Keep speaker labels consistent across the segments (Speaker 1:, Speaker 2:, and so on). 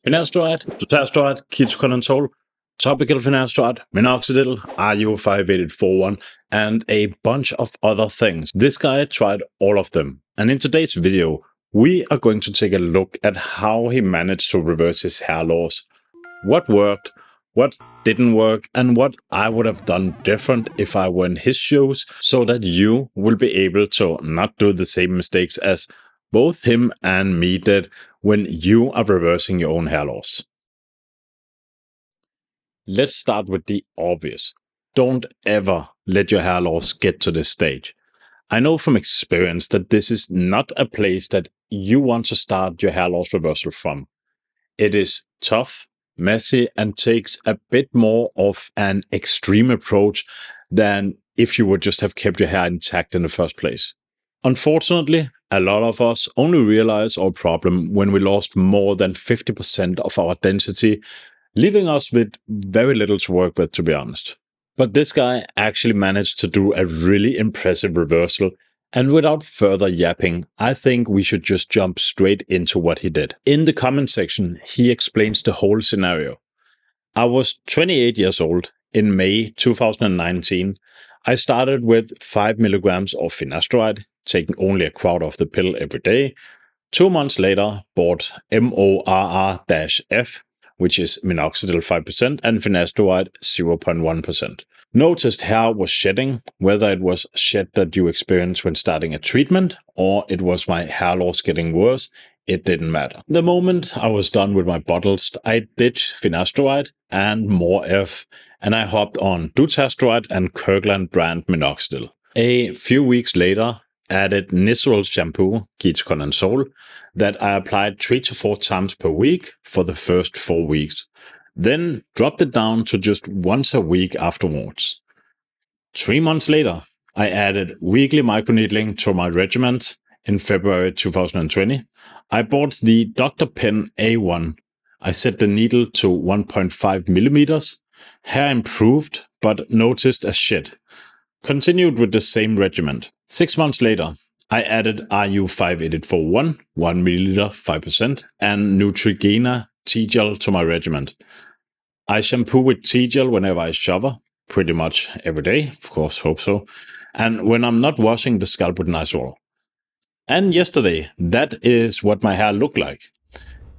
Speaker 1: Finasteride, dutasteride, ketoconazole, topical finasteride, minoxidil, RU58841, and a bunch of other things. This guy tried all of them. And in today's video, we are going to take a look at how he managed to reverse his hair loss, what worked, what didn't work, and what I would have done different if I were in his shoes, so that you will be able to not do the same mistakes as both him and me did when you are reversing your own hair loss. Let's start with the obvious. Don't ever let your hair loss get to this stage. I know from experience that this is not a place that you want to start your hair loss reversal from. It is tough, messy, and takes a bit more of an extreme approach than if you would just have kept your hair intact in the first place. Unfortunately, a lot of us only realize our problem when we lost more than 50% of our density, leaving us with very little to work with, to be honest. But this guy actually managed to do a really impressive reversal, and without further yapping, I think we should just jump straight into what he did. In the comment section, he explains the whole scenario. I was 28 years old in May 2019. I started with 5 milligrams of finasteride, taking only a quarter of the pill every day. 2 months later, bought MORR-F, which is minoxidil 5% and finasteride 0.1%. Noticed hair was shedding, whether it was shed that you experienced when starting a treatment or it was my hair loss getting worse, it didn't matter. The moment I was done with my bottles, I ditched finasteride and MORR-F, and I hopped on dutasteride and Kirkland brand minoxidil. A few weeks later, added natural shampoo, ketoconazole, that I applied 3 to 4 times per week for the first 4 weeks. Then dropped it down to just once a week afterwards. 3 months later, I added weekly microneedling to my regimen in February 2020. I bought the Dr. Pen A1. I set the needle to 1.5 millimeters. Hair improved, but noticed a shed. Continued with the same regimen. 6 months later, I added RU58841, 1 milliliter, 5%, and Neutrogena tea gel to my regimen. I shampoo with tea gel whenever I shower, pretty much every day, of course, hope so, and when I'm not washing the scalp with nice oil. And yesterday, that is what my hair looked like.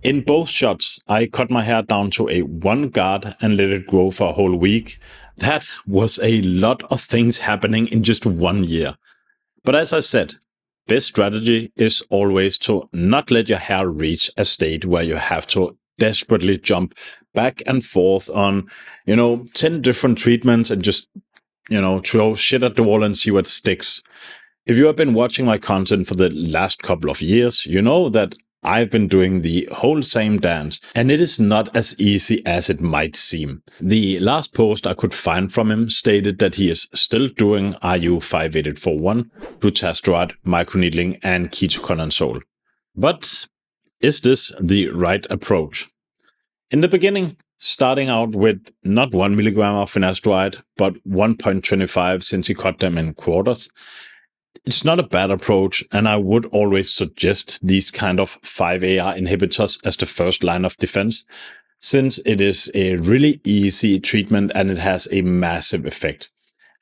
Speaker 1: In both shots, I cut my hair down to a 1 guard and let it grow for a whole week. That was a lot of things happening in just 1 year. But as I said, best strategy is always to not let your hair reach a state where you have to desperately jump back and forth on, 10 different treatments and just, throw shit at the wall and see what sticks. If you have been watching my content for the last couple of years, you know that I've been doing the whole same dance, and it is not as easy as it might seem. The last post I could find from him stated that he is still doing RU58841, dutasteride, microneedling, and ketoconazole. But is this the right approach? In the beginning, starting out with not 1 milligram of finasteride, but 1.25 since he cut them in quarters, it's not a bad approach, and I would always suggest these kind of 5-AR inhibitors as the first line of defense, since it is a really easy treatment and it has a massive effect.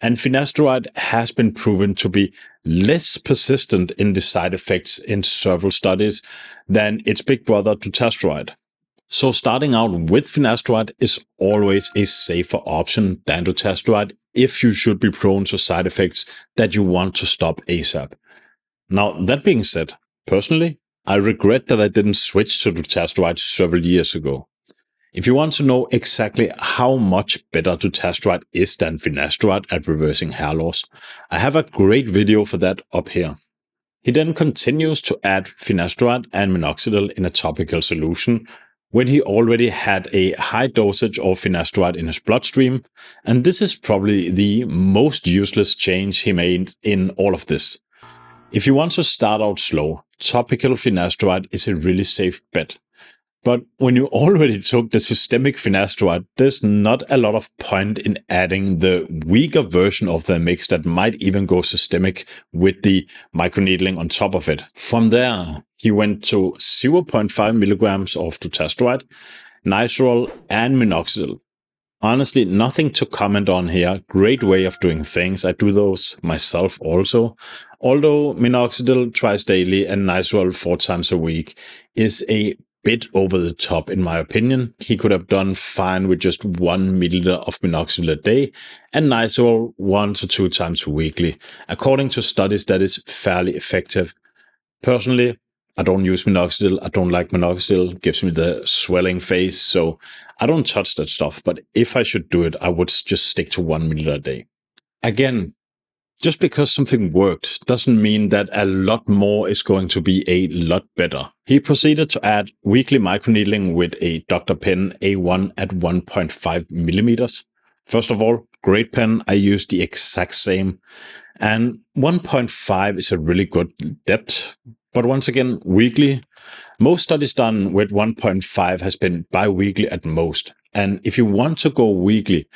Speaker 1: And finasteride has been proven to be less persistent in the side effects in several studies than its big brother dutasteride. So starting out with finasteride is always a safer option than dutasteride if you should be prone to side effects that you want to stop ASAP. Now, that being said, personally, I regret that I didn't switch to dutasteride several years ago. If you want to know exactly how much better dutasteride is than finasteride at reversing hair loss, I have a great video for that up here. He then continues to add finasteride and minoxidil in a topical solution when he already had a high dosage of finasteride in his bloodstream, and this is probably the most useless change he made in all of this. If you want to start out slow, topical finasteride is a really safe bet. But when you already took the systemic finasteride, there's not a lot of point in adding the weaker version of the mix that might even go systemic with the microneedling on top of it. From there, He went to 0.5 milligrams of dutasteride, nizoral, and minoxidil. Honestly, nothing to comment on here. Great way of doing things. I do those myself also. Although minoxidil twice daily and nizoral 4 times a week is a bit over the top in my opinion. He could have done fine with just 1 milliliter of minoxidil a day and nizoral 1 to 2 times weekly. According to studies, that is fairly effective. Personally, I don't use minoxidil. I don't like minoxidil. It gives me the swelling face, so I don't touch that stuff. But if I should do it, I would just stick to 1 milliliter a day. Again, just because something worked doesn't mean that a lot more is going to be a lot better. He proceeded to add weekly microneedling with a Dr. Pen A1 at 1.5 millimeters. First of all, great pen. I use the exact same. And 1.5 is a really good depth. But once again, weekly. Most studies done with 1.5 has been bi-weekly at most. And if you want to go weekly,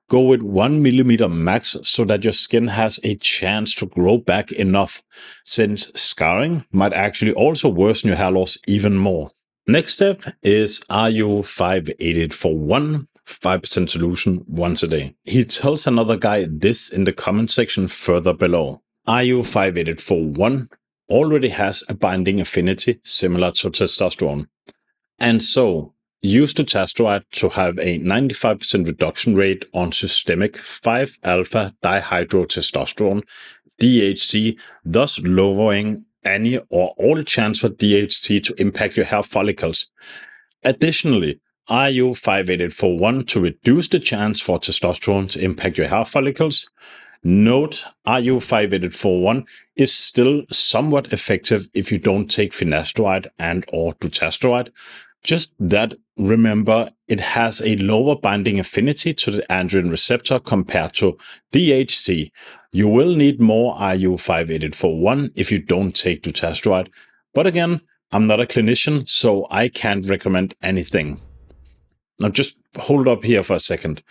Speaker 1: go with 1 millimeter max so that your skin has a chance to grow back enough, since scarring might actually also worsen your hair loss even more. Next step is RU58841 5% solution once a day. He tells another guy this in the comment section further below. RU58841 already has a binding affinity similar to testosterone. And so, use dutasteride to have a 95% reduction rate on systemic 5-alpha dihydrotestosterone, DHT, thus lowering any or all chance for DHT to impact your hair follicles. Additionally, RU58841 to reduce the chance for testosterone to impact your hair follicles. Note, RU58841 is still somewhat effective if you don't take finasteride and or dutasteride. Just that, remember, it has a lower binding affinity to the androgen receptor compared to DHT. You will need more RU58841 if you don't take dutasteride. But again, I'm not a clinician, so I can't recommend anything. Now just hold up here for a second.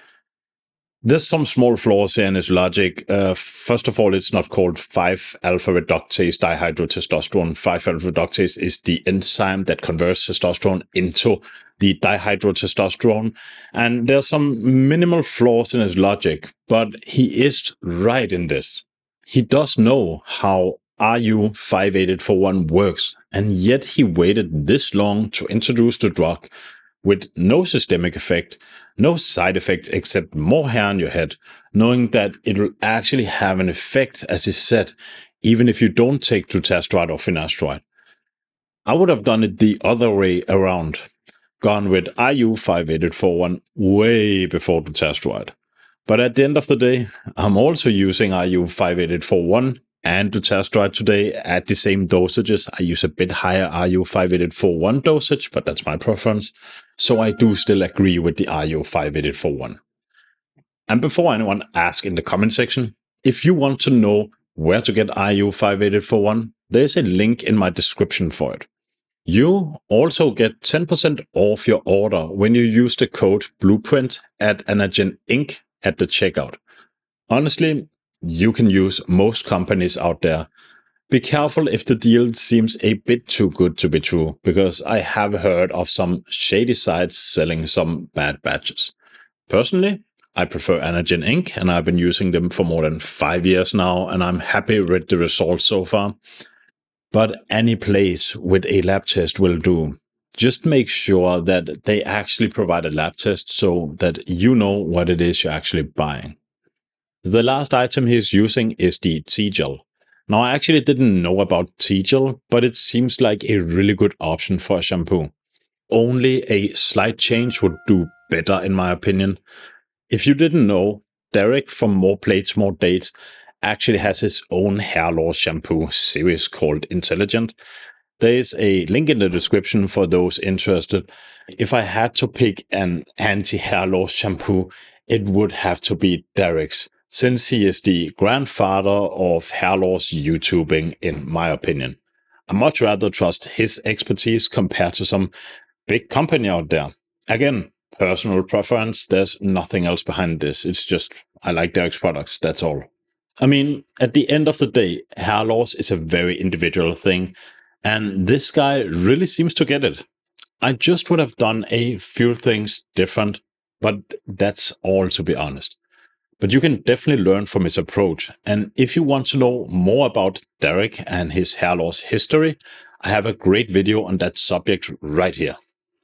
Speaker 1: There's some small flaws here in his logic. First of all, it's not called 5-alpha reductase dihydrotestosterone. 5-alpha reductase is the enzyme that converts testosterone into the dihydrotestosterone. And there's some minimal flaws in his logic, but he is right in this. He does know how RU58841 works, and yet he waited this long to introduce the drug with no systemic effect, no side effects except more hair on your head, knowing that it will actually have an effect, as he said, even if you don't take dutasteride or finasteride. I would have done it the other way around, gone with RU58841 way before dutasteride. But at the end of the day, I'm also using RU58841 and dutasteride today at the same dosages. I use a bit higher RU58841 dosage, but that's my preference. So I do still agree with the RU58841. And before anyone asks in the comment section, if you want to know where to get RU58841, there's a link in my description for it. You also get 10% off your order when you use the code Blueprint at Anagen Inc. at the checkout. Honestly, you can use most companies out there. Be careful if the deal seems a bit too good to be true, because I have heard of some shady sites selling some bad batches. Personally, I prefer Anagen Inc. and I've been using them for more than 5 years now, and I'm happy with the results so far. But any place with a lab test will do. Just make sure that they actually provide a lab test so that you know what it is you're actually buying. The last item he's using is the T-gel. Now, I actually didn't know about T-gel, but it seems like a really good option for a shampoo. Only a slight change would do better in my opinion. If you didn't know, Derek from More Plates, More Dates actually has his own hair loss shampoo series called Intelligent. There is a link in the description for those interested. If I had to pick an anti-hair loss shampoo, it would have to be Derek's, since he is the grandfather of hair loss YouTubing, in my opinion. I much rather trust his expertise compared to some big company out there. Again, personal preference, there's nothing else behind this. It's just, I like Derek's products, that's all. I mean, at the end of the day, hair loss is a very individual thing. And this guy really seems to get it. I just would have done a few things different, but that's all, to be honest. But you can definitely learn from his approach. And if you want to know more about Derek and his hair loss history, I have a great video on that subject right here.